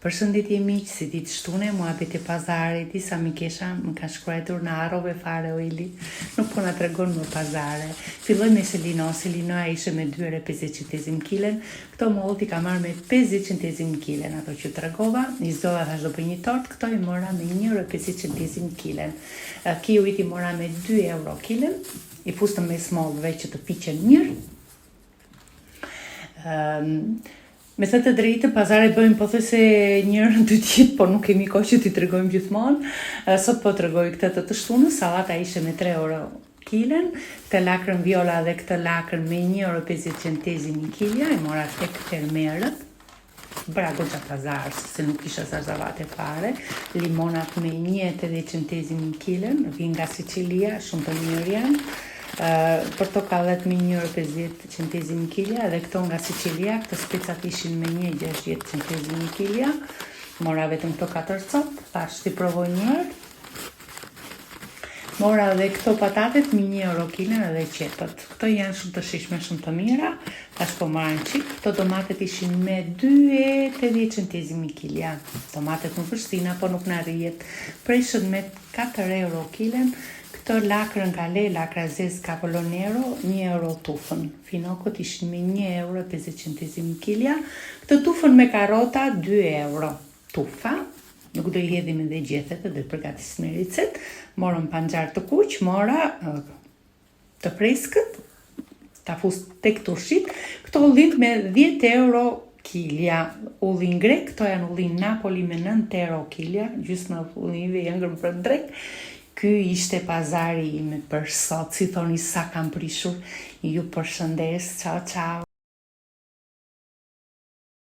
Përshëndetje miq, si ditë shtune, mua abiti pazari, disa mikesha më kanë shkruar në harrove fare o Ili, nuk po na tregon më pazare. Filloj me Selino, Selinoja ishe me 2 euro 50 centezim kilen, këto molti ka marrë me 50 centezim kilen, ato që tregova, i zdova thash do bëj një tort, këto i mora me 1 euro 50 centezim kilen. Kiujit i mora me 2 euro kilen, i fustëm me smollëve që të piqen mirë. Me thënë të drejtë, pazare bëjmë pothuajse njërën 2 ditë, por nuk kemi kohë që t'i tregojmë gjithmonë. Sot po tregoj këtë të shtunës, sallata ishte me 3 euro kilen, këtë lakrën viola dhe këtë lakrën me 1 euro 50 centezim një kilja, i mora tek fermerët. Bëra goxha pazar, se nuk isha zarzavate fare. Limonat me 1,80 centezim një kilen, vijnë nga Sicilia, shumë të mirë janë. Portokallet me 1 euro 50 centezim një kilja, dhe këto nga Sicilia, këto specat ishin me 1,60 centezim një kilja. Mora vetëm këto 4 cop, thash t'i provoj një herë. Mora dhe këto patatet me 1 euro kilen edhe qepët. Këto janë shumë të shishme, shumë të mira. Tash po marrin qik. Këto tomatet ishin me 2,80 centezim një kilja. Tomatet nuk vështina, po nuk na rrihet. Preshën me 4 euro kilen. Këto lakrën kale, lakra zez Capolonero, 1 euro tufën. Finokot ishin me 1 euro 50 centezim një kilja. Këtë tufën me karota, 2 euro tufa. Nuk do I hedhim edhe gjethet dhe përgatisim me ricet. Morëm panxar të kuq, mora të freskët, ta fus tek turshit. Këto ullin me 10 euro kilja. Ullin grek, këto janë ullin Napoli me 9 euro kilja. Gjysmë ullinve janë ngrënë për drek. Ky ishte pazari ime për sot, si thoni sa kam prishur. Ju përshëndes, ciao ciao.